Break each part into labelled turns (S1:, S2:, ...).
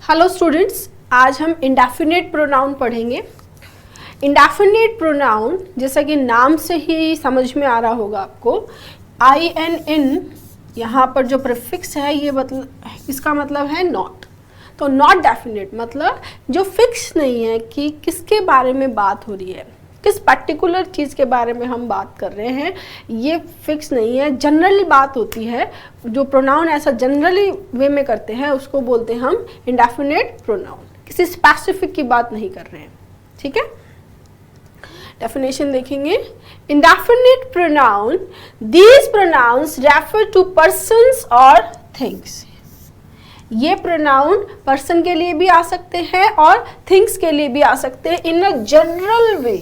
S1: Hello students, आज हम indefinite pronoun पढ़ेंगे। इंडेफिनिट प्रोनाउन जैसा कि नाम से ही समझ में आ रहा होगा आपको, INN यहाँ पर जो प्रीफिक्स है ये इसका मतलब है नॉट। तो नॉट डेफिनिट मतलब जो फिक्स नहीं है कि किसके बारे में बात हो रही है, किस पर्टिकुलर चीज़ के बारे में हम बात कर रहे हैं, ये फिक्स नहीं है। जनरली बात होती है, जो प्रोनाउन ऐसा जनरली वे में करते हैं उसको बोलते हैं हम इंडेफिनिट प्रोनाउन। किसी स्पेसिफिक की बात नहीं कर रहे हैं, ठीक है। डेफिनेशन देखेंगे। Indefinite pronoun, these pronouns refer to persons और थिंग्स। ये प्रोनाउन पर्सन के लिए भी आ सकते हैं और थिंग्स के लिए भी आ सकते हैं इन अ जनरल वे।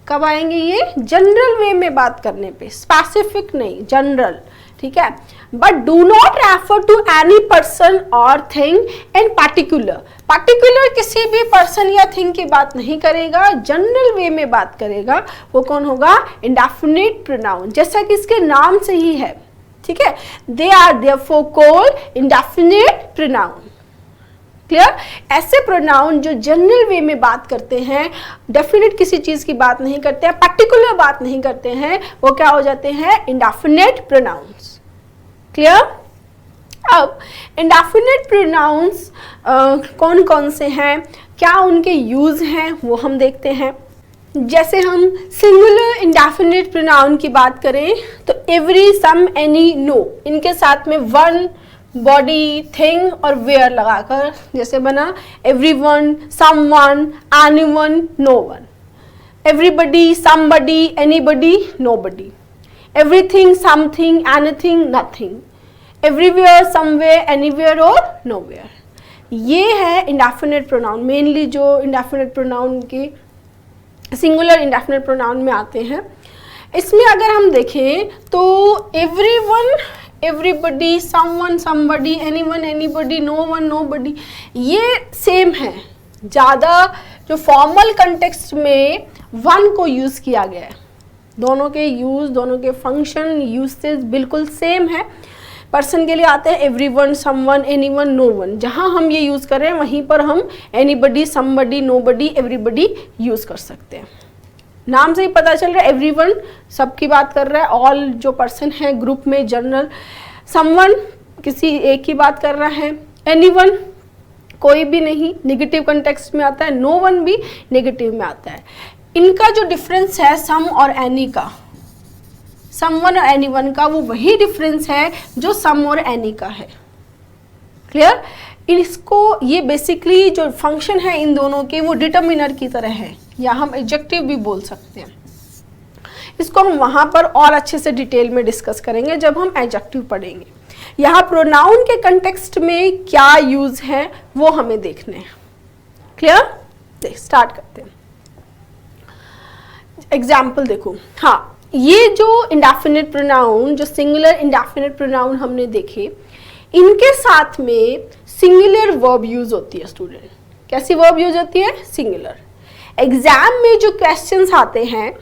S1: कब आएंगे ये? जनरल वे में बात करने पे, स्पेसिफिक नहीं, जनरल, ठीक है। But do not refer to any person और थिंग इन पर्टिकुलर। पर्टिकुलर किसी भी पर्सन या थिंग की बात नहीं करेगा, जनरल वे में बात करेगा। वो कौन होगा? इंडेफिनिट प्रोनाउन, जैसा कि इसके नाम से ही है, ठीक है। They are therefore called indefinite pronoun. Clear? ऐसे प्रोनाउन जो जनरल वे में बात करते हैं, डेफिनेट किसी चीज की बात नहीं करते हैं, पर्टिकुलर बात नहीं करते हैं, वो क्या हो जाते हैं? Indefinite pronouns. क्लियर? अब इंडेफिनिट प्रोनाउंस कौन कौन से हैं, क्या उनके यूज हैं, वो हम देखते हैं। जैसे हम सिंगुलर इंडेफिनिट प्रोनाउन की बात करें तो एवरी, सम, एनी, नो, इनके साथ में वन, बॉडी, थिंग और वेयर लगाकर जैसे बना everyone, someone, anyone, known. Everybody, somebody, anybody, nobody. Everything, something, anything, nothing. Everywhere, somewhere, anywhere और नोवेयर। ये है इंडेफिनिट प्रोनाउन, मेनली जो इंडेफिनिट प्रोनाउन की सिंगुलर इंडेफिनिट प्रोनाउन में आते हैं। इसमें अगर हम देखें तो everyone, everybody, someone, somebody, anyone, anybody, known, nobody, ये सेम है। ज़्यादा जो फॉर्मल कंटेक्स्ट में वन को यूज़ किया गया है, दोनों के यूज़, दोनों के फंक्शन, यूसेज बिल्कुल सेम है। पर्सन के लिए आते हैं एवरीवन, समवन, एनीवन, नोवन। जहाँ हम ये यूज़ कर रहे हैं वहीं पर हम anybody, somebody, nobody, everybody use कर सकते हैं। नाम से ही पता चल रहा है एवरीवन सबकी बात कर रहा है, ऑल जो पर्सन है ग्रुप में, जनरल। समवन किसी एक की बात कर रहा है। एनीवन कोई भी नहीं, नेगेटिव कंटेक्स्ट में आता है। नोवन भी नेगेटिव में आता है। इनका जो डिफरेंस है सम और एनी का, समवन और एनीवन का, वो वही डिफरेंस है जो सम और एनी का है। क्लियर? इसको, ये बेसिकली जो फंक्शन है इन दोनों के, वो डिटर्मिनर की तरह है, या हम एडजेक्टिव भी बोल सकते हैं। इसको हम वहाँ पर और अच्छे से डिटेल में डिस्कस करेंगे जब हम एडजेक्टिव पढ़ेंगे। यहाँ प्रोनाउन के कंटेक्स्ट में क्या यूज है वो हमें देखने हैं। क्लियर? स्टार्ट करते हैं। एग्जाम्पल देखो। हाँ, ये जो इंडेफिनिट प्रोनाउन, जो सिंगुलर इंडेफिनिट प्रोनाउन हमने देखे, इनके साथ में सिंगुलर वर्ब यूज होती है स्टूडेंट। कैसी वर्ब यूज होती है? सिंगुलर। एग्जाम में जो क्वेश्चंस आते हैं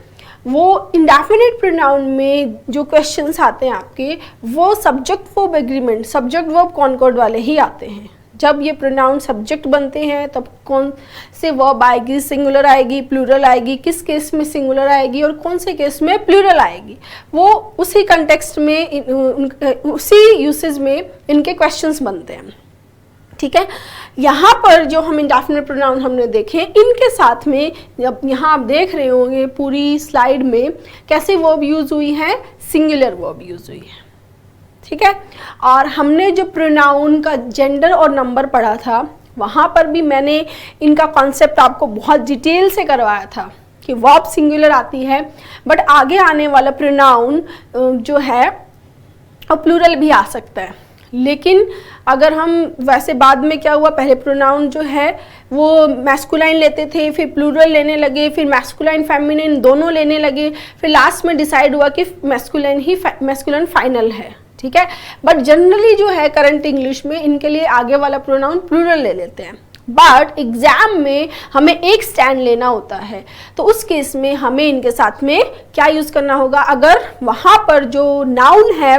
S1: वो इंडेफिनिट प्रोनाउन में जो क्वेश्चंस आते हैं आपके, वो subject verb agreement, subject verb concord वाले ही आते हैं। जब ये प्रोनाउन सब्जेक्ट बनते हैं तब कौन से वर्ब आएगी, सिंगुलर आएगी, प्लूरल आएगी, किस केस में सिंगुलर आएगी और कौन से केस में प्लूरल आएगी, वो उसी कंटेक्स्ट में, उसी यूसेज में इनके क्वेश्चंस बनते हैं, ठीक है। यहाँ पर जो हम इंडेफिनिट प्रोनाउन हमने देखे, इनके साथ में जब यहाँ आप देख रहे होंगे पूरी स्लाइड में कैसे वर्ब यूज हुई है, सिंगुलर वर्ब यूज हुई है, ठीक है। और हमने जो प्रोनाउन का जेंडर और नंबर पढ़ा था, वहाँ पर भी मैंने इनका कॉन्सेप्ट आपको बहुत डिटेल से करवाया था कि वर्ब सिंगुलर आती है, बट आगे आने वाला प्रोनाउन जो है और प्लूरल भी आ सकता है। लेकिन अगर हम वैसे बाद में क्या हुआ, पहले प्रोनाउन जो है वो मैस्कुलाइन लेते थे, फिर प्लूरल लेने लगे, फिर मैस्कुलाइन फेमिनिन दोनों लेने लगे, फिर लास्ट में डिसाइड हुआ कि मैस्कुलाइन फाइनल है, ठीक है। बट जनरली जो है करंट इंग्लिश में इनके लिए आगे वाला प्रोनाउन प्लूरल ले लेते हैं। बट एग्जाम में हमें एक स्टैंड लेना होता है, तो उस केस में हमें इनके साथ में क्या यूज करना होगा, अगर वहाँ पर जो नाउन है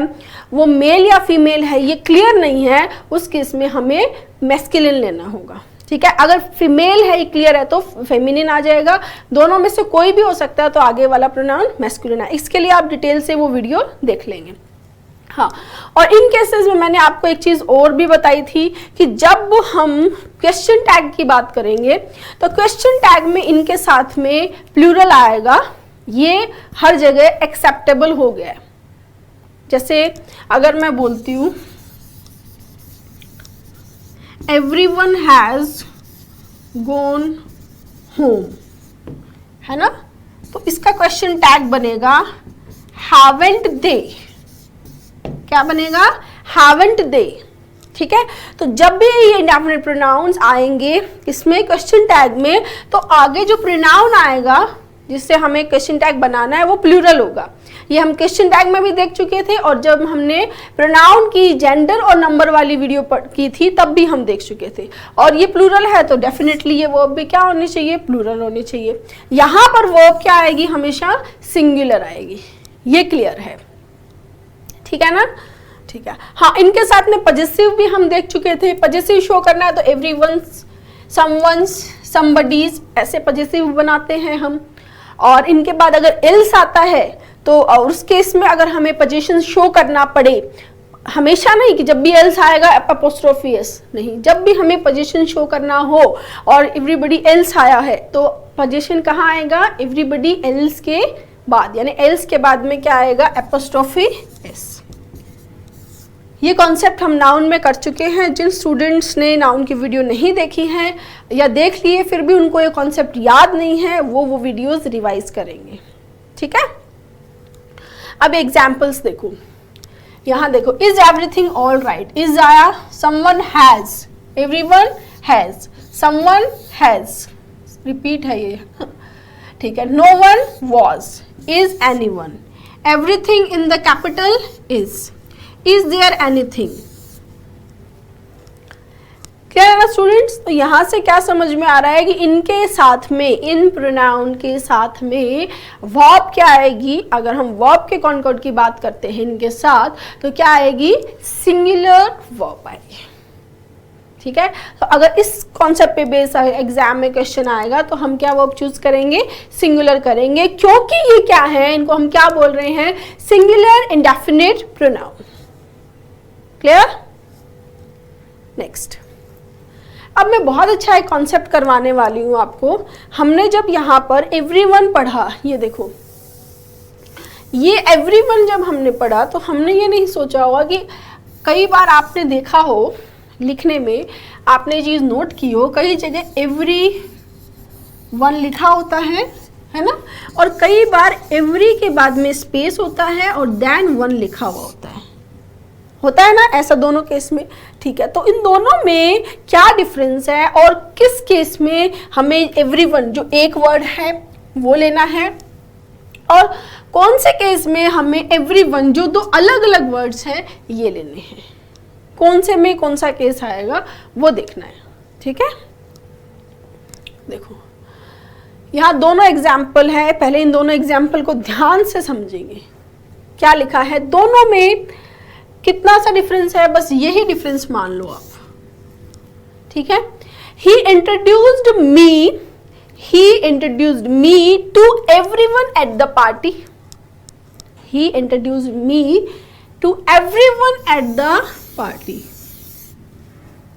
S1: वो मेल या फीमेल है ये क्लियर नहीं है, उस केस में हमें मैस्कुलिन लेना होगा, ठीक है। अगर फीमेल है, क्लियर है, तो फेमिनिन आ जाएगा, दोनों में से कोई भी हो सकता है, तो आगे वाला प्रोनाउन मैस्कुलिन है। इसके लिए आप डिटेल से वो वीडियो देख लेंगे। हाँ, और इन केसेस में मैंने आपको एक चीज़ और भी बताई थी कि जब हम क्वेश्चन टैग की बात करेंगे तो क्वेश्चन टैग में इनके साथ में प्लूरल आएगा, ये हर जगह एक्सेप्टेबल हो गया है। जैसे अगर मैं बोलती हूँ एवरीवन हैज़ गॉन होम, है ना, तो इसका क्वेश्चन टैग बनेगा हैवेंट दे। क्या बनेगा? हैवेंट दे, ठीक है। तो जब भी ये इंडेफिनिट प्रोनाउंस आएंगे इसमें क्वेश्चन टैग में, तो आगे जो प्रोनाउन आएगा जिससे हमें क्वेश्चन टैग बनाना है वो प्लूरल होगा। ये हम क्वेश्चन टैग में भी देख चुके थे, और जब हमने प्रोनाउन की जेंडर और नंबर वाली वीडियो की थी तब भी हम देख चुके थे। और ये प्लूरल है तो डेफिनेटली ये वर्ब भी क्या होनी चाहिए? प्लूरल होनी चाहिए। यहाँ पर वर्ब क्या आएगी? हमेशा सिंगुलर आएगी, ये क्लियर है, ठीक है ना? ठीक है। हाँ, इनके साथ में पजेसिव भी हम देख चुके थे। पजेसिव शो करना है तो एवरीवन्स, समवन्स, समबडीज, ऐसे पजेसिव बनाते हैं हम। और इनके बाद अगर एल्स आता है तो उस केस में अगर हमें पोजीशन शो करना पड़े, हमेशा नहीं कि जब भी एल्स आएगा अपोस्ट्रोफी एस, नहीं, जब भी हमें पोजीशन शो करना हो और एवरीबडी एल्स आया है तो पोजीशन कहाँ आएगा? एवरीबडी एल्स के बाद, यानी एल्स के बाद में क्या आएगा? Apostrophe S. ये कॉन्सेप्ट हम नाउन में कर चुके हैं। जिन स्टूडेंट्स ने नाउन की वीडियो नहीं देखी है या देख लिए फिर भी उनको ये कॉन्सेप्ट याद नहीं है, वो वीडियोस रिवाइज करेंगे, ठीक है। अब एग्जाम्पल्स देखो, यहाँ देखो, is everything all right? Is आया, someone has, everyone has, someone has, repeat है ये, ठीक है। No one was, is anyone, everything in the capital is, is there anything. Clear है ना स्टूडेंट्स? तो यहाँ से क्या समझ में आ रहा है कि इनके साथ में, इन प्रोनाउन के साथ में वर्ब क्या आएगी? अगर हम वर्ब के कॉन्कॉर्ड की बात करते हैं इनके साथ, तो क्या आएगी? सिंगुलर वर्ब आएगी, ठीक है। तो अगर इस कॉन्सेप्ट पे बेस एग्जाम में क्वेश्चन आएगा तो हम क्या वर्ब चूज करेंगे? सिंगुलर करेंगे, क्योंकि ये क्या है, इनको हम क्या बोल रहे हैं? Singular indefinite pronoun. Clear? Next, अब मैं बहुत अच्छा एक कॉन्सेप्ट करवाने वाली हूँ आपको। हमने जब यहाँ पर एवरीवन पढ़ा, ये देखो, ये एवरीवन जब हमने पढ़ा तो हमने ये नहीं सोचा होगा कि कई बार आपने देखा हो लिखने में, आपने चीज़ नोट की हो, कई जगह एवरी वन लिखा होता है ना, और कई बार एवरी के बाद में स्पेस होता है और देन वन लिखा हुआ होता है ना, ऐसा दोनों केस में, ठीक है। तो इन दोनों में क्या डिफरेंस है और किस केस में हमें एवरीवन जो एक वर्ड है वो लेना है, और कौन से केस में हमें एवरीवन जो दो अलग अलग वर्ड्स हैं ये लेने हैं, कौन से में कौन सा केस आएगा वो देखना है, ठीक है। देखो, यहाँ दोनों एग्जाम्पल है, पहले इन दोनों एग्जाम्पल को ध्यान से समझेंगे। क्या लिखा है? दोनों में कितना सा डिफरेंस है, बस यही डिफरेंस मान लो आप, ठीक है। He introduced me to everyone at the party, he introduced me to everyone at the party,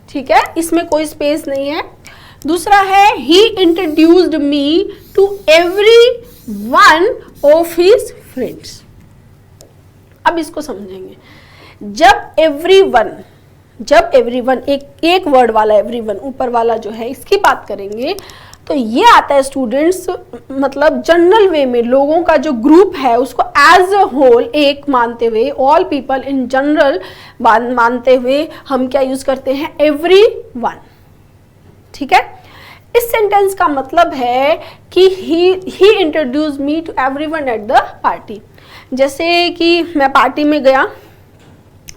S1: ठीक है, इसमें कोई स्पेस नहीं है। दूसरा है he introduced me to every one of his friends. अब इसको समझेंगे। जब एवरीवन एक वर्ड वाला एवरीवन ऊपर वाला जो है इसकी बात करेंगे तो ये आता है स्टूडेंट्स, मतलब जनरल वे में लोगों का जो ग्रुप है उसको एज अ होल एक मानते हुए, ऑल पीपल इन जनरल मानते हुए हम क्या यूज करते हैं? एवरीवन, ठीक है। इस सेंटेंस का मतलब है कि he introduce me to everyone at the party. जैसे कि मैं पार्टी में गया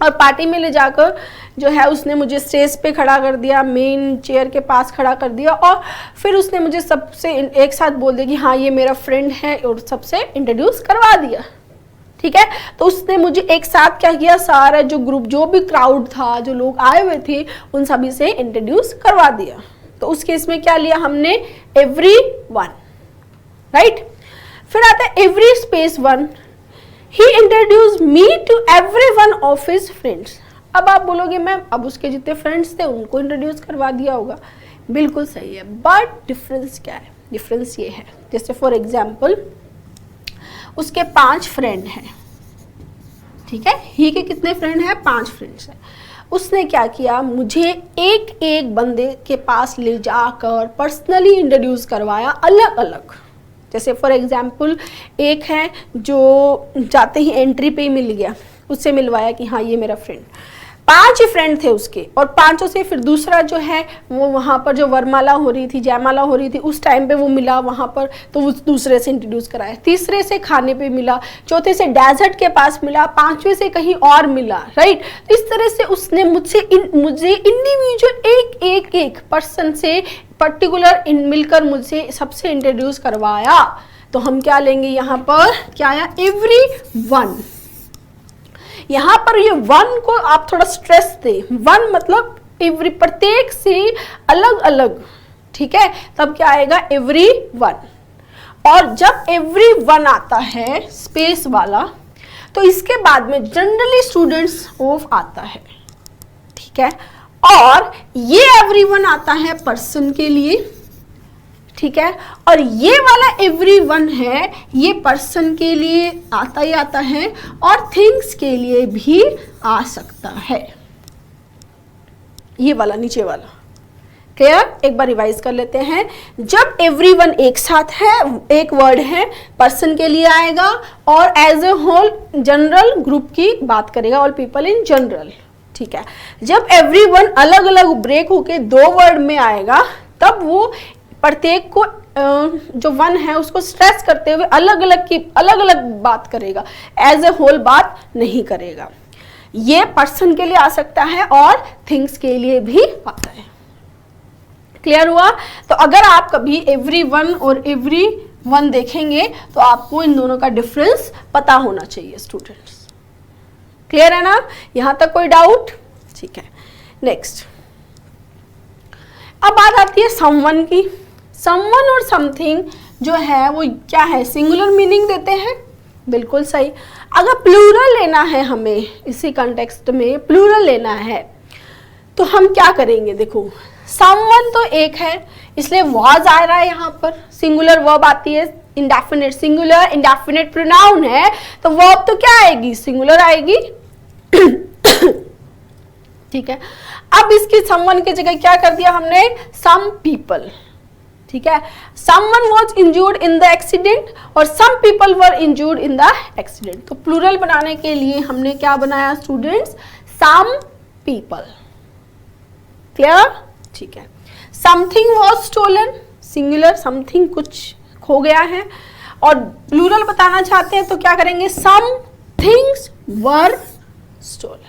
S1: और पार्टी में ले जाकर जो है उसने मुझे स्टेज पे खड़ा कर दिया, मेन चेयर के पास खड़ा कर दिया, और फिर उसने मुझे सबसे एक साथ बोल दिया कि हाँ ये मेरा फ्रेंड है, और सबसे इंट्रोड्यूस करवा दिया, ठीक है। तो उसने मुझे एक साथ क्या किया, सारा जो ग्रुप, जो भी क्राउड था, जो लोग आए हुए थे, उन सभी से इंट्रोड्यूस करवा दिया। तो उस केस में क्या लिया हमने, एवरीवन, राइट। फिर आता है every space one, he introduce me to everyone of his friends. अब आप बोलोगे मैम अब उसके जितने फ्रेंड्स थे उनको इंट्रोड्यूस करवा दिया होगा, बिल्कुल सही है, बट डिफरेंस क्या है, डिफरेंस ये है, जैसे फॉर एग्जाम्पल उसके 5 फ्रेंड हैं, ठीक है, ही के कितने फ्रेंड हैं, 5 फ्रेंड्स हैं। उसने क्या किया, मुझे एक एक बंदे के पास ले जाकर पर्सनली इंट्रोड्यूस करवाया अलग अलग। जैसे फॉर एग्जाम्पल एक है जो जाते ही एंट्री पे ही मिल गया, उससे मिलवाया कि हाँ ये मेरा फ्रेंड, 5 ही फ्रेंड थे उसके, और 5 से फिर दूसरा जो है वो वहाँ पर जो वरमाला हो रही थी, जयमाला हो रही थी, उस टाइम पे वो मिला वहाँ पर, तो उस दूसरे से इंट्रोड्यूस कराया, तीसरे से खाने पे मिला, चौथे से डेजर्ट के पास मिला, 5वें से कहीं और मिला, राइट। तो इस तरह से उसने मुझे इंडिविजुअल एक पर्सन से पर्टिकुलर मिलकर मुझे सबसे इंट्रोड्यूस करवाया। तो हम क्या लेंगे यहाँ पर, क्या आया, एवरीवन। यहाँ पर ये वन को आप थोड़ा स्ट्रेस दे, वन मतलब एवरी, प्रत्येक से अलग अलग, ठीक है, तब क्या आएगा, एवरीवन। और जब एवरीवन आता है स्पेस वाला, तो इसके बाद में जनरली स्टूडेंट्स ऑफ आता है, ठीक है, और ये एवरीवन आता है पर्सन के लिए, ठीक है, और ये वाला एवरीवन है ये पर्सन के लिए आता ही आता है, और थिंग्स के लिए भी आ सकता है, ये वाला नीचे वाला। क्लियर, एक बार रिवाइज कर लेते हैं। जब एवरीवन एक साथ है, एक वर्ड है, पर्सन के लिए आएगा, और as a whole general group की बात करेगा, ऑल पीपल इन जनरल, ठीक है। जब एवरीवन अलग अलग ब्रेक होके 2 वर्ड में आएगा, तब वो प्रत्येक को जो वन है उसको स्ट्रेस करते हुए अलग अलग बात करेगा, एज ए होल बात नहीं करेगा। ये पर्सन के लिए आ सकता है और थिंग्स के लिए भी आता है। क्लियर हुआ? तो अगर आप कभी एवरीवन और एवरीवन देखेंगे तो आपको इन दोनों का डिफरेंस पता होना चाहिए स्टूडेंट्स। क्लियर है ना? यहां तक कोई डाउट? ठीक है, नेक्स्ट। अब बात आती है समवन की। समवन और समथिंग जो है वो क्या है, सिंगुलर मीनिंग देते हैं, बिल्कुल सही। अगर प्लूरल लेना है हमें, इसी कॉन्टेक्स्ट में प्लूरल लेना है तो हम क्या करेंगे? देखो समवन तो एक है इसलिए वाज आ रहा है, यहाँ पर सिंगुलर वर्ब आती है, इंडेफिनिट सिंगुलर इंडेफिनिट प्रोनाउन है तो वर्ब तो क्या आएगी, सिंगुलर आएगी। ठीक है, अब इसकी समवन की जगह क्या कर दिया हमने, सम पीपल। ठीक है, someone was injured in the accident और some people were injured in the accident. तो प्लूरल बनाने के लिए हमने क्या बनाया स्टूडेंट्स, सम पीपल। क्लियर? ठीक है। Something was stolen, singular, something कुछ खो गया है, और प्लूरल बताना चाहते हैं तो क्या करेंगे, some things were stolen.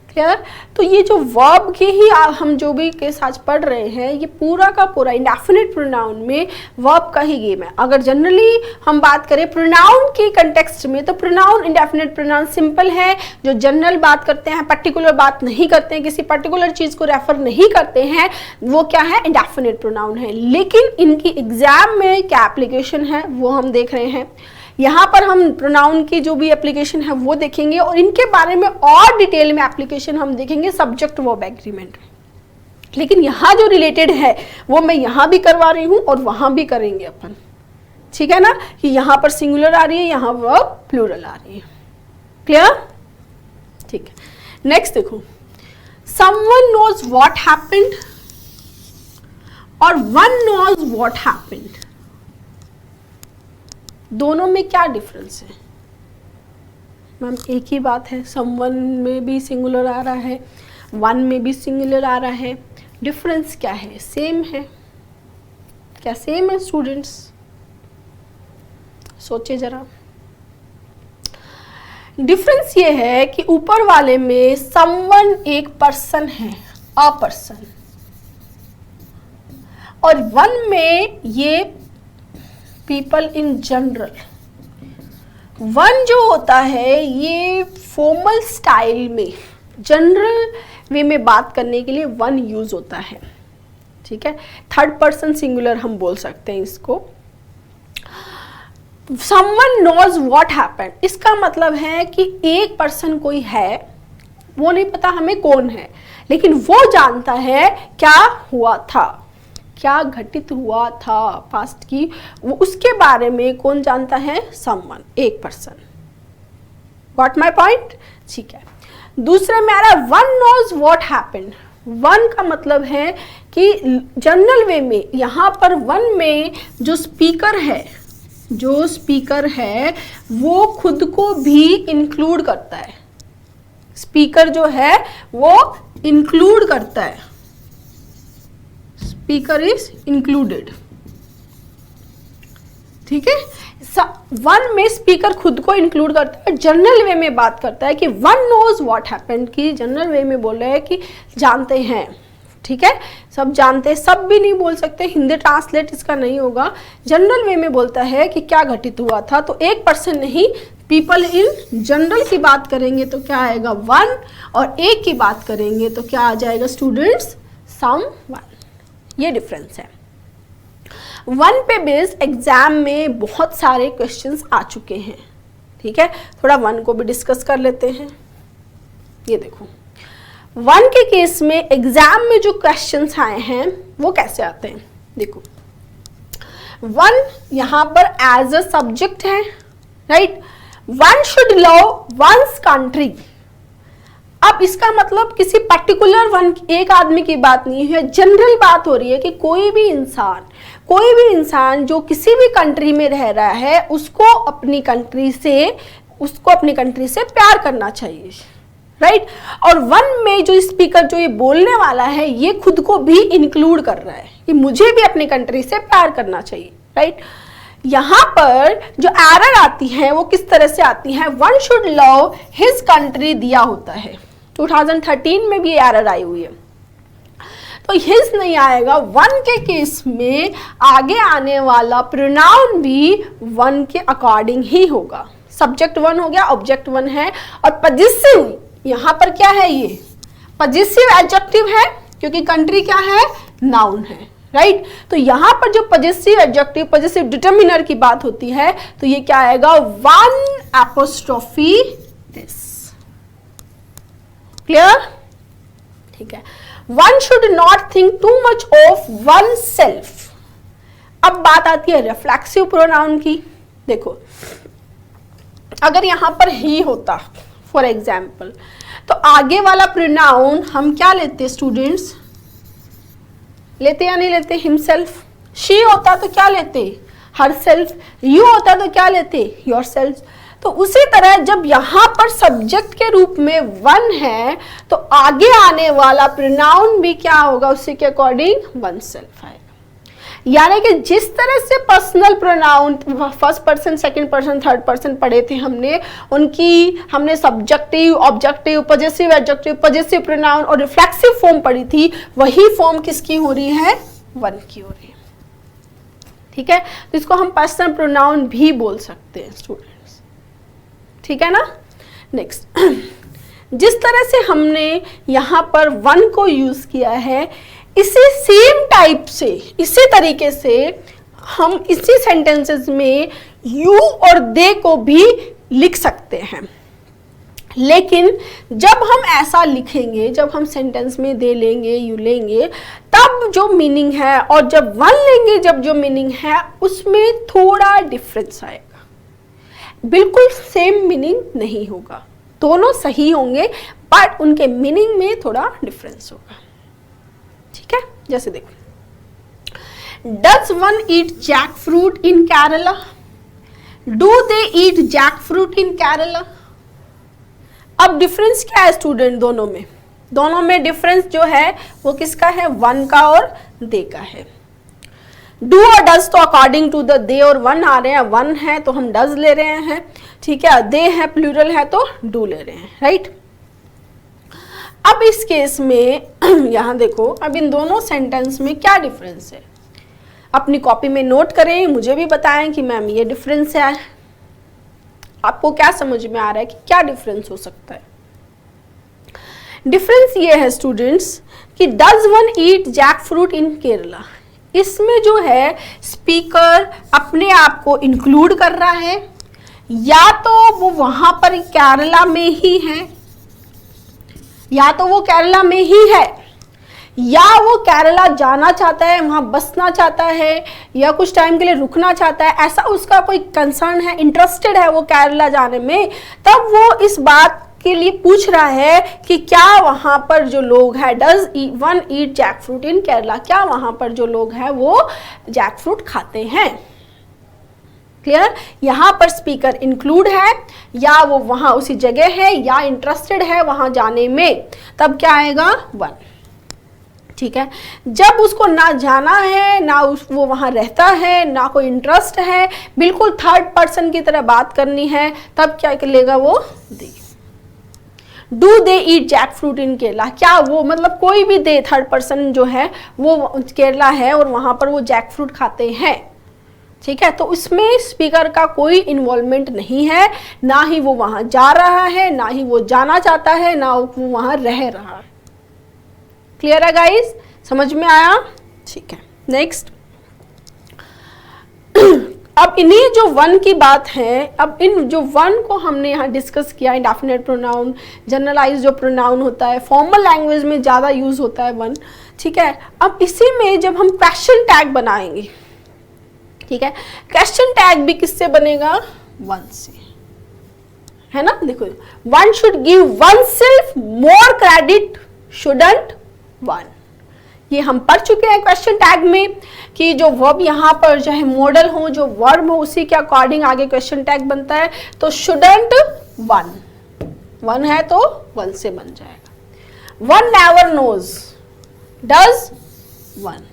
S1: Clear? तो ये जो वर्ब के ही हम जो भी केस आज पढ़ रहे हैं, ये पूरा का पूरा इंडेफिनिट प्रोनाउन में वर्ब का ही गेम है। अगर जनरली हम बात करें प्रोनाउन के कंटेक्स्ट में तो प्रोनाउन इंडेफिनिट प्रोनाउन सिंपल है, जो जनरल बात करते हैं, पर्टिकुलर बात नहीं करते हैं, किसी पर्टिकुलर चीज को रेफर नहीं करते हैं, वो क्या है, इंडेफिनिट प्रोनाउन है। लेकिन इनकी एग्जाम में क्या एप्लीकेशन है वो हम देख रहे हैं। यहाँ पर हम प्रोनाउन की जो भी एप्लीकेशन है वो देखेंगे, और इनके बारे में और डिटेल में एप्लीकेशन हम देखेंगे सब्जेक्ट वर्ब एग्रीमेंट। लेकिन यहाँ जो रिलेटेड है वो मैं यहाँ भी करवा रही हूँ और वहाँ भी करेंगे अपन। ठीक है ना, कि यहाँ पर सिंगुलर आ रही है, यहाँ वर्ब प्लूरल आ रही है। क्लियर? ठीक है, नेक्स्ट देखो, समवन नोज व्हाट हैपेंड और वन नोज व्हाट हैपेंड, दोनों में क्या डिफरेंस है? मैम एक ही बात है, समवन में भी सिंगुलर आ रहा है, वन में भी सिंगुलर आ रहा है, डिफरेंस क्या है? सेम है। क्या सेम है स्टूडेंट्स? सोचे जरा। डिफरेंस ये है कि ऊपर वाले में समवन एक पर्सन है, अ पर्सन, और वन में ये पीपल इन जनरल, वन जो होता है ये फॉर्मल स्टाइल में, जनरल वे में बात करने के लिए वन यूज होता है, ठीक है। थर्ड पर्सन सिंगुलर हम बोल सकते हैं इसको। Someone knows what happened, इसका मतलब है कि एक पर्सन कोई है, वो नहीं पता हमें कौन है, लेकिन वो जानता है क्या हुआ था, क्या घटित हुआ था पास्ट की, वो उसके बारे में कौन जानता है, someone, एक पर्सन। Got my point? ठीक है। दूसरे में आ रहा है one knows what happened। One का मतलब है कि जनरल वे में यहाँ पर वन में जो स्पीकर है वो खुद को भी इंक्लूड करता है। स्पीकर जो है वो इंक्लूड करता है, स्पीकर इज इंक्लूडेड, ठीक है। वन में स्पीकर खुद को इंक्लूड करता है, जनरल वे में बात करता है कि वन नोज व्हाट हैपेंड, की जनरल वे में बोल रहे हैं कि जानते हैं, ठीक है। सब जानते हैं, सब भी नहीं बोल सकते, हिंदी ट्रांसलेट इसका नहीं होगा। जनरल वे में बोलता है कि क्या घटित हुआ था, तो एक पर्सन नहीं, पीपल इन जनरल की बात करेंगे तो क्या आएगा वन, और एक की बात करेंगे तो क्या आ जाएगा स्टूडेंट्स, सम वन। ये डिफरेंस है। वन पे बेस्ड एग्जाम में बहुत सारे क्वेश्चंस आ चुके हैं, ठीक है। थोड़ा वन को भी डिस्कस कर लेते हैं। ये देखो, वन के केस में एग्जाम में जो क्वेश्चंस आए हैं वो कैसे आते हैं, देखो। वन यहाँ पर एज अ सब्जेक्ट है, right. One should love one's country. अब इसका मतलब किसी पर्टिकुलर वन, एक आदमी की बात नहीं है, जनरल बात हो रही है कि कोई भी इंसान जो किसी भी कंट्री में रह रहा है उसको अपनी कंट्री से प्यार करना चाहिए, राइट। और वन में जो स्पीकर, जो ये बोलने वाला है, ये खुद को भी इंक्लूड कर रहा है कि मुझे भी अपनी कंट्री से प्यार करना चाहिए, राइट। यहाँ पर जो एरर आती है वो किस तरह से आती है, one should love his country दिया होता है, 2013 में भी एरर आई हुई है, तो हिज नहीं आएगा। वन के केस में आगे आने वाला प्रोनाउन भी वन के अकॉर्डिंग ही होगा। सब्जेक्ट वन हो गया, ऑब्जेक्ट वन है, और पजेसिव यहाँ पर क्या है, ये पजेसिव एडजेक्टिव है क्योंकि कंट्री क्या है, नाउन है, राइट। तो यहाँ पर जो पजेसिव एडजेक्टिव, पजेसिव डिटर्मिनर की बात होती है तो ये क्या आएगा, वन एपोस्ट्रोफी दिस। क्लियर, ठीक है। One should not think too much of one self. अब बात आती है रिफ्लेक्सिव प्रोनाउन की। देखो, अगर यहां पर ही होता फॉर एग्जाम्पल, तो आगे वाला प्रोनाउन हम क्या लेते स्टूडेंट्स, लेते या नहीं लेते, हिमसेल्फ। शी होता तो क्या लेते, हरसेल्फ। यू होता तो क्या लेते, योरसेल्फ। तो उसी तरह जब यहाँ पर सब्जेक्ट के रूप में वन है तो आगे आने वाला प्रोनाउन भी क्या होगा, उसी के अकॉर्डिंग वन सेल्फ आएगा। यानी कि जिस तरह से personal pronoun first person, second person, third person पढ़े थे हमने subjective, objective, possessive adjective, possessive pronoun और रिफ्लेक्सिव फॉर्म पढ़ी थी, वही फॉर्म किसकी हो रही है, वन की हो रही है, ठीक है। तो इसको हम पर्सनल प्रोनाउन भी बोल सकते हैं स्टूडेंट्स, ठीक है ना। नेक्स्ट, जिस तरह से हमने यहाँ पर वन को यूज किया है, इसी सेम टाइप से, इसी तरीके से हम इसी सेंटेंसेस में यू और दे को भी लिख सकते हैं। लेकिन जब हम ऐसा लिखेंगे, जब हम सेंटेंस में दे लेंगे, यू लेंगे, तब जो मीनिंग है, और जब वन लेंगे जब जो मीनिंग है, उसमें थोड़ा डिफरेंस आएगा। बिल्कुल सेम मीनिंग नहीं होगा, दोनों सही होंगे बट उनके मीनिंग में थोड़ा डिफरेंस होगा, ठीक है। जैसे देखो, does one eat jackfruit in Kerala, do they eat jackfruit in Kerala. अब डिफरेंस क्या है स्टूडेंट, दोनों में डिफरेंस जो है वो किसका है, वन का और दे का है। डू और डज तो अकॉर्डिंग टू द दे और वन आ रहे हैं, वन है तो हम डज ले रहे हैं, ठीक है। दे है प्लूरल है तो डू ले रहे हैं, राइट। अब इस केस में यहाँ देखो, अब इन दोनों सेंटेंस में क्या डिफरेंस है, अपनी कॉपी में नोट करें, मुझे भी बताएं कि मैम ये डिफरेंस है। आपको क्या समझ में आ रहा है कि क्या डिफरेंस हो सकता है? डिफरेंस ये है स्टूडेंट्स कि does one eat jackfruit in Kerala, इसमें जो है स्पीकर अपने आप को इंक्लूड कर रहा है, या तो वो वहां पर केरला में ही है, या तो वो केरला में ही है, या वो केरला जाना चाहता है, वहां बसना चाहता है, या कुछ टाइम के लिए रुकना चाहता है, ऐसा उसका कोई कंसर्न है, इंटरेस्टेड है वो केरला जाने में, तब वो इस बात के लिए पूछ रहा है कि क्या वहां पर जो लोग हैं, does one eat jackfruit in Kerala, क्या वहां पर जो लोग हैं वो जैक फ्रूट खाते हैं। क्लियर? यहां पर स्पीकर इंक्लूड है, या वो वहां उसी जगह है, या इंटरेस्टेड है वहां जाने में, तब क्या आएगा? वन। ठीक है, जब उसको ना जाना है, ना वो वहां रहता है, ना कोई इंटरेस्ट है, बिल्कुल थर्ड पर्सन की तरह बात करनी है, तब क्या लेगा वो? They. Do they eat jackfruit in Kerala, क्या वो मतलब कोई भी दे, थर्ड पर्सन जो है वो केरला है और वहां पर वो जैक फ्रूट खाते हैं। ठीक है, तो इसमें स्पीकर का कोई इन्वॉल्वमेंट नहीं है, ना ही वो वहां जा रहा है, ना ही वो जाना चाहता है, ना वो वहां रह रहा है। क्लियर है गाइस? समझ में आया? ठीक है, नेक्स्ट। अब इन्हीं जो वन की बात है, अब इन जो वन को हमने यहाँ डिस्कस किया, इंडेफिनिट प्रोनाउन, जनरलाइज जो प्रोनाउन होता है, फॉर्मल लैंग्वेज में ज़्यादा यूज होता है वन। ठीक है, अब इसी में जब हम क्वेश्चन टैग बनाएंगे, ठीक है, क्वेश्चन टैग भी किससे बनेगा? वन से, है ना? देखो, one should give one self more credit, shouldn't one. ये हम पढ़ चुके हैं क्वेश्चन टैग में कि जो वर्ब यहाँ पर चाहे मॉडल हो, जो वर्ब हो, उसी के अकॉर्डिंग आगे क्वेश्चन टैग बनता है। तो शुडंट वन, वन है तो वन से बन जाएगा। One never knows, does one.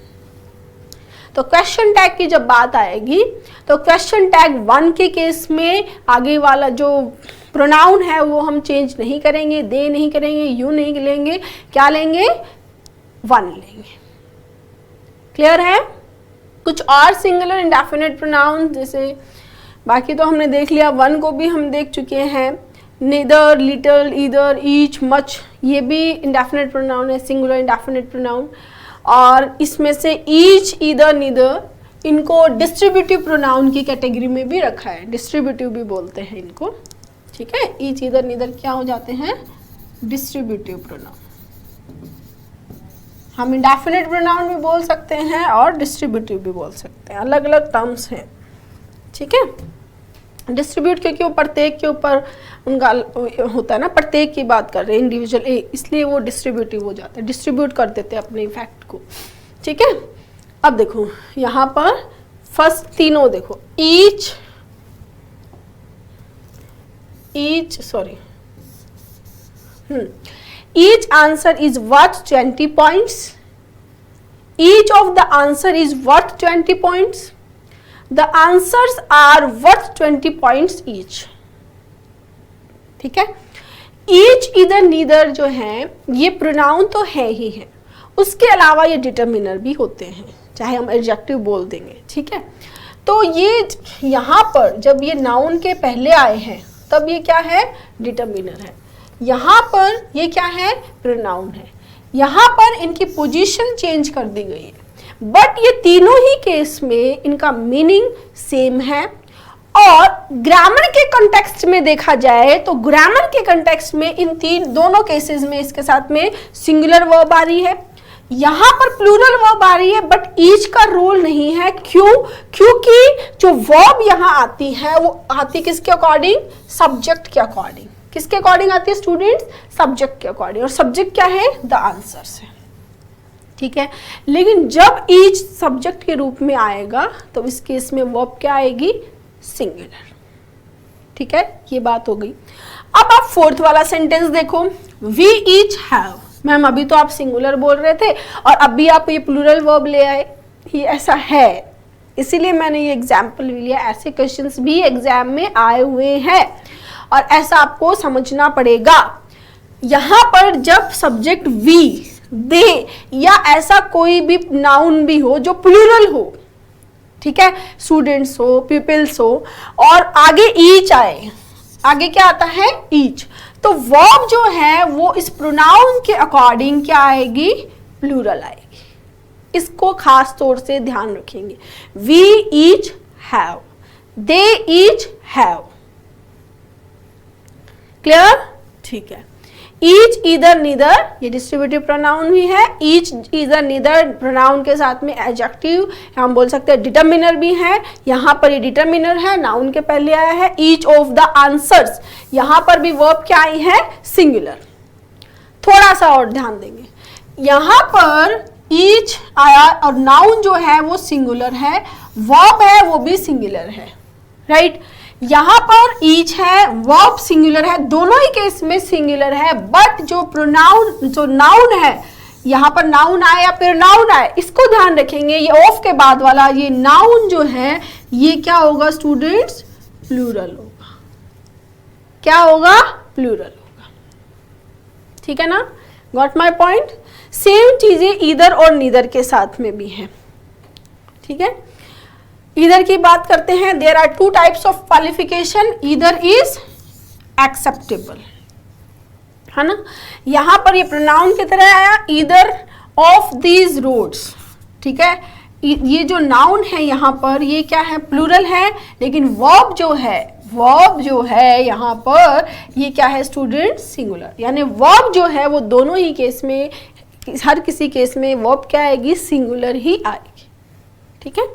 S1: तो क्वेश्चन टैग की जब बात आएगी तो क्वेश्चन टैग वन के केस में आगे वाला जो प्रोनाउन है वो हम चेंज नहीं करेंगे, दे नहीं करेंगे, यू नहीं लेंगे, क्या लेंगे? वन लेंगे। क्लियर है? कुछ और सिंगुलर इंडेफिनिट प्रोनाउन, जैसे बाकी तो हमने देख लिया, वन को भी हम देख चुके हैं, neither, little, either, each, much, ये भी इंडेफिनिट प्रोनाउन है, सिंगुलर इंडेफिनिट प्रोनाउन। और इसमें से ईच, ईदर, नीदर, इनको डिस्ट्रीब्यूटिव प्रोनाउन की कैटेगरी में भी रखा है, डिस्ट्रीब्यूटिव भी बोलते हैं इनको। ठीक है, ईच, ईदर, नीदर क्या हो जाते हैं? Distributive pronoun. हम इंडेफिनिट प्रोनाउन भी बोल सकते हैं और डिस्ट्रीब्यूटिव भी बोल सकते हैं, अलग अलग टर्म्स हैं। ठीक है, डिस्ट्रीब्यूट क्योंकि वो प्रत्येक के ऊपर उनका होता है ना, प्रत्येक की बात कर रहे हैं, इंडिविजुअल ए, इसलिए वो डिस्ट्रीब्यूटिव हो जाता है, डिस्ट्रीब्यूट कर देते हैं अपने इफेक्ट को। ठीक है, अब देखो यहाँ पर फर्स्ट तीनों देखो, each, each answer is worth 20 points, each of the answer is worth 20 points, the answers are worth 20 points each। ठीक है, each, either, neither जो है ये प्रोनाउन तो है ही है, उसके अलावा ये डिटर्मिनर भी होते हैं, चाहे हम एडजेक्टिव बोल देंगे। ठीक है, तो ये यहाँ पर जब ये नाउन के पहले आए हैं तब ये क्या है? डिटर्मिनर है। यहाँ पर ये क्या है? प्रोनाउन है। यहाँ पर इनकी पोजीशन चेंज कर दी गई है, बट ये तीनों ही केस में इनका मीनिंग सेम है। और ग्रामर के कॉन्टेक्स्ट में देखा जाए तो ग्रामर के कॉन्टेक्स्ट में इन दोनों केसेस में इसके साथ में सिंगुलर वर्ब आ रही है, यहाँ पर प्लूरल वर्ब आ रही है, बट ईच का रोल नहीं है। क्यों? क्योंकि जो वर्ब यहाँ आती है वो आती किसके अकॉर्डिंग? सब्जेक्ट के अकॉर्डिंग। किसके अकॉर्डिंग आती है स्टूडेंट्स? सब्जेक्ट के अकॉर्डिंग। और सब्जेक्ट क्या है? द आंसर्स है। ठीक है, लेकिन जब ईच सब्जेक्ट के रूप में आएगा तो इस केस में वर्ब क्या आएगी? सिंगुलर। ठीक है, ये बात हो गई। अब आप फोर्थ वाला सेंटेंस देखो, वी ईच हैव। मैम अभी तो आप सिंगुलर बोल रहे थे और अभी आप ये प्लूरल वर्ब ले आए, ये ऐसा है, इसीलिए मैंने ये एग्जाम्पल लिया। ऐसे क्वेश्चंस भी एग्जाम में आए हुए हैं और ऐसा आपको समझना पड़ेगा। यहाँ पर जब सब्जेक्ट वी, दे या ऐसा कोई भी नाउन भी हो जो प्लूरल हो, ठीक है, स्टूडेंट्स हो, पीपल्स हो, और आगे ईच आए आगे क्या आता है, ईच। तो वर्ब जो है वो इस प्रोनाउन के अकॉर्डिंग क्या आएगी, प्लूरल आएगी। इसको खास तौर से ध्यान रखेंगे। We each have, they each have. Clear, ठीक है। ईच, ईदर, नीदर, ये डिस्ट्रीब्यूटिव प्रोनाउन भी है। ईच, ईदर, नीदर प्रोनाउन के साथ में एडजेक्टिव, हम बोल सकते हैं डिटर्मिनर भी है। यहाँ पर ये डिटर्मिनर है, नाउन के पहले आया है। ईच ऑफ द आंसर्स, यहाँ पर भी वर्ब क्या आई है, सिंगुलर। थोड़ा सा और ध्यान देंगे, यहाँ पर ईच आया और नाउन जो है वो सिंगुलर है, वर्ब है वो भी सिंगुलर है, राइट। यहाँ पर ईच है, वर्ब सिंगुलर है, दोनों ही केस में सिंगुलर है। बट जो प्रोनाउन, जो नाउन है, यहाँ पर नाउन आए या फिर नाउन आए, इसको ध्यान रखेंगे। ये ऑफ के बाद वाला ये नाउन जो है ये क्या होगा स्टूडेंट्स, प्लूरल होगा। क्या होगा, प्लूरल होगा। ठीक है ना, गॉट माई पॉइंट। सेम चीजें ईदर और नीदर के साथ में भी हैं। ठीक है, ईदर की बात करते हैं। There are two types of qualification, either is acceptable, है ना। यहां पर ये प्रोनाउन की तरह आया, ईदर ऑफ दीज रोड्स। ठीक है, ये जो नाउन है यहाँ पर ये क्या है, प्लूरल है। लेकिन वर्ब जो है यहाँ पर ये क्या है स्टूडेंट, सिंगुलर। यानी वर्ब जो है वो दोनों ही केस में, हर किसी केस में वर्ब क्या आएगी, सिंगुलर ही आएगी। ठीक है,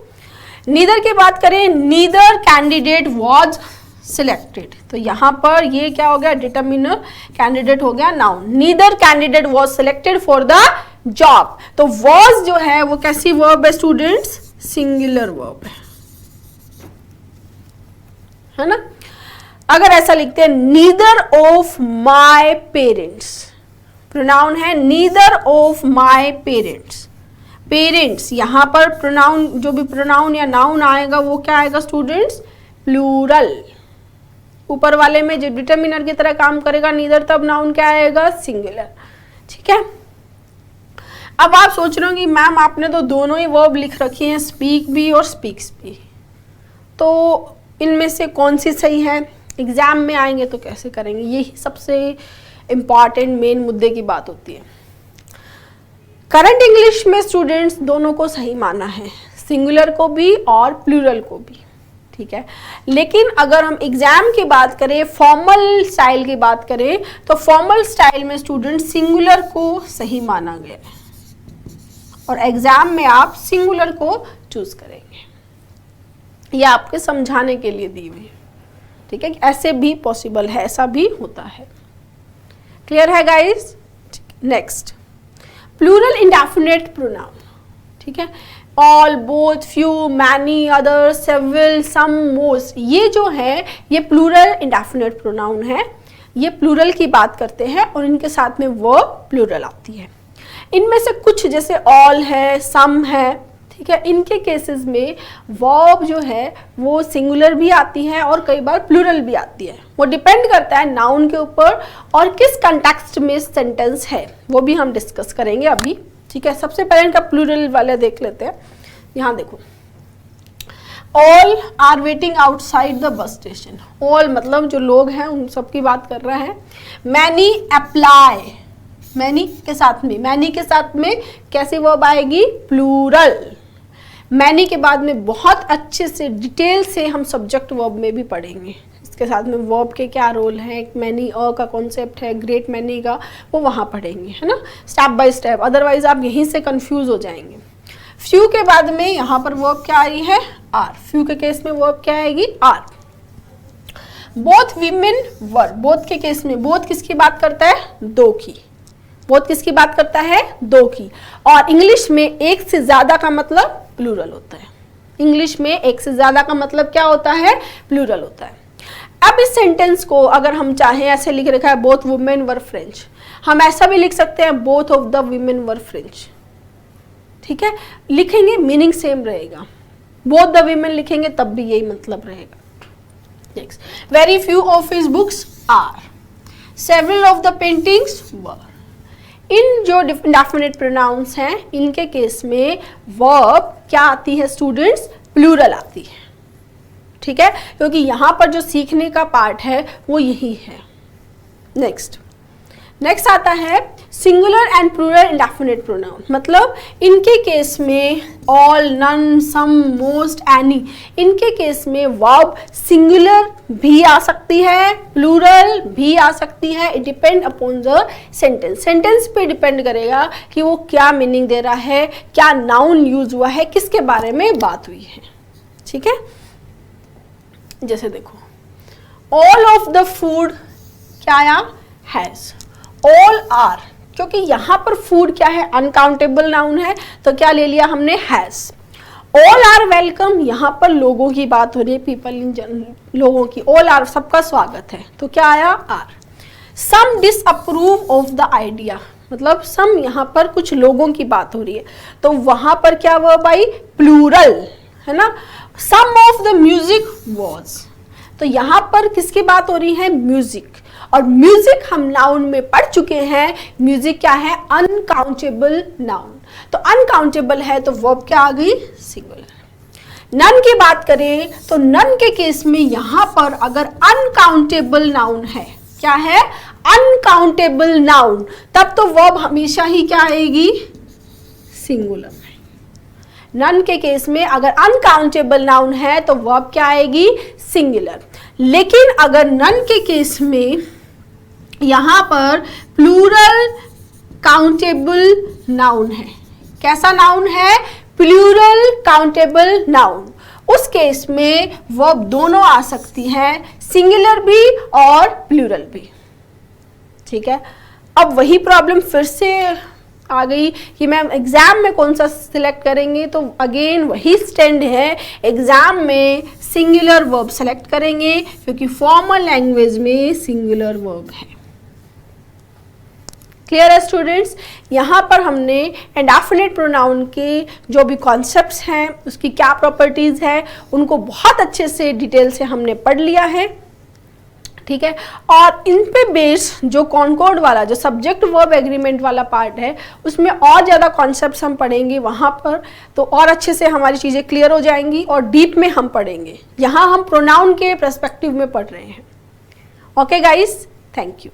S1: नीदर की बात करें, नीदर कैंडिडेट वॉज सिलेक्टेड, तो यहां पर ये क्या हो गया, डिटर्मिनर, कैंडिडेट हो गया noun. Neither candidate was selected for the job, तो वॉज जो है वो कैसी वर्ब है स्टूडेंट्स, सिंगुलर वर्ब है ना। अगर ऐसा लिखते हैं, neither of my parents, pronoun है neither of my parents. Parents, यहाँ पर प्रोनाउन, जो भी प्रोनाउन या नाउन आएगा वो क्या आएगा स्टूडेंट्स, प्लूरल। ऊपर वाले में जो डिटर्मिनर की तरह काम करेगा नीदर, तब नाउन क्या आएगा, सिंगुलर। ठीक है, अब आप सोच रहे हो कि मैम आपने तो दोनों ही वर्ब लिख रखी हैं, स्पीक भी और स्पीक्स भी, तो इनमें से कौन सी सही है। एग्जाम में आएंगे तो कैसे करेंगे, यही सबसे इम्पॉर्टेंट मेन मुद्दे की बात होती है। करंट इंग्लिश में स्टूडेंट्स दोनों को सही माना है, सिंगुलर को भी और प्लूरल को भी। ठीक है, लेकिन अगर हम एग्जाम की बात करें, फॉर्मल स्टाइल की बात करें, तो फॉर्मल स्टाइल में स्टूडेंट सिंगुलर को सही माना गया है और एग्जाम में आप सिंगुलर को चूज करेंगे। यह आपके समझाने के लिए दी हुई है। ठीक है, ऐसे भी पॉसिबल है, ऐसा भी होता है। क्लियर है guys. Next, plural indefinite pronoun. ठीक है, all, both, few, many, other, several, some, most, ये जो है ये प्लूरल इंडेफिनिट प्रोनाउन है। ये प्लूरल की बात करते हैं और इनके साथ में वर्ब प्लूरल आती है। इनमें से कुछ जैसे ऑल है, सम है, ठीक है, इनके केसेस में वर्ब जो है वो सिंगुलर भी आती है और कई बार प्लूरल भी आती है। वो डिपेंड करता है नाउन के ऊपर और किस कंटेक्स्ट में सेंटेंस है, वो भी हम डिस्कस करेंगे अभी। ठीक है, सबसे पहले इनका प्लूरल वाले देख लेते हैं। यहाँ देखो, all are waiting outside the bus station. All मतलब जो लोग हैं उन सब की बात कर रहा है। मैनी अप्लाई, मैनी के साथ में कैसी वर्ब आएगी, प्लूरल। मैनी के बाद में बहुत अच्छे से डिटेल से हम सब्जेक्ट वर्ब में भी पढ़ेंगे, इसके साथ में वर्ब के क्या रोल है, मैनी का कॉन्सेप्ट है, ग्रेट मैनी का, वो वहाँ पढ़ेंगे, है ना, स्टेप बाय स्टेप। अदरवाइज आप यहीं से कंफ्यूज हो जाएंगे। फ्यू के बाद में यहाँ पर वर्ब क्या आ रही है, आर। फ्यू के केस में वर्ब क्या आएगी, are. Both women were, both के केस में बोथ किसकी बात करता है, दो की। बोथ किसकी बात करता है, दो की। और इंग्लिश में एक से ज्यादा का मतलब प्लूरल होता है। इंग्लिश में एक से ज्यादा का मतलब क्या होता है, प्लूरल होता है। अब इस सेंटेंस को अगर हम चाहें, ऐसे लिख रखा है बोथ वुमेन वर फ्रेंच, हम ऐसा भी लिख सकते हैं both of the women were French. ठीक है, लिखेंगे मीनिंग सेम रहेगा, बोथ द वीमेन लिखेंगे तब भी यही मतलब रहेगा। Next, very few of his books are, several of the paintings were. इन जो इंडेफिनिट प्रोनाउंस हैं इनके केस में वर्ब क्या आती है स्टूडेंट्स, प्लूरल आती है। ठीक है, क्योंकि यहाँ पर जो सीखने का पार्ट है वो यही है। नेक्स्ट आता है singular and plural indefinite pronoun, मतलब इनके केस में all, none, some, most, any, इनके केस में वर्ब सिंगुलर भी आ सकती है, प्लूरल भी आ सकती है। It depend upon the sentence, sentence पे डिपेंड करेगा कि वो क्या मीनिंग दे रहा है, क्या नाउन यूज हुआ है, किसके बारे में बात हुई है। ठीक है, जैसे देखो ऑल ऑफ द फूड क्या आया, हैज, ऑल आर, क्योंकि यहां पर फूड क्या है, अनकाउंटेबल नाउन है, तो क्या ले लिया हमने, हैज। ऑल आर वेलकम, यहां पर लोगों की बात हो रही है, पीपल इन जनरल, लोगों की, ऑल आर सबका स्वागत है, तो क्या आया, are. Some disapprove of the idea, मतलब सम यहां पर कुछ लोगों की बात हो रही है, तो वहां पर क्या वर्ब आई, प्लूरल, है ना। सम ऑफ द म्यूजिक वॉज, तो यहां पर किसकी बात हो रही है, म्यूजिक, और म्यूजिक हम नाउन में पढ़ चुके हैं, म्यूजिक क्या है, अनकाउंटेबल नाउन, तो अनकाउंटेबल है तो वर्ब क्या आ गई, सिंगुलर। नन की बात करें तो नन के केस में यहां पर अगर अनकाउंटेबल नाउन है, क्या है, अनकाउंटेबल नाउन, तब तो वर्ब हमेशा ही क्या आएगी, सिंगुलर। नन के केस में अगर अनकाउंटेबल नाउन है तो वर्ब क्या आएगी, सिंगुलर। लेकिन अगर नन के केस में यहां पर प्लूरल काउंटेबल नाउन है, कैसा नाउन है, प्लूरल काउंटेबल नाउन, उस केस में वर्ब दोनों आ सकती है, सिंगुलर भी और प्लूरल भी। ठीक है, अब वही प्रॉब्लम फिर से आ गई कि मैम एग्जाम में कौन सा सिलेक्ट करेंगे, तो अगेन वही स्टैंड है, एग्जाम में सिंगुलर वर्ब सेलेक्ट करेंगे क्योंकि फॉर्मल लैंग्वेज में सिंगुलर वर्ब है। क्लियर है स्टूडेंट्स, यहाँ पर हमने इंडेफिनिट प्रोनाउन के जो भी कॉन्सेप्ट्स हैं, उसकी क्या प्रॉपर्टीज है, उनको बहुत अच्छे से डिटेल से हमने पढ़ लिया है। ठीक है, और इन पे बेस जो कॉन्कॉर्ड वाला, जो सब्जेक्ट वर्ब एग्रीमेंट वाला पार्ट है, उसमें और ज़्यादा कॉन्सेप्ट्स हम पढ़ेंगे वहाँ पर, तो और अच्छे से हमारी चीज़ें क्लियर हो जाएंगी और डीप में हम पढ़ेंगे। यहाँ हम प्रोनाउन के पर्सपेक्टिव में पढ़ रहे हैं। Okay guys, thank you.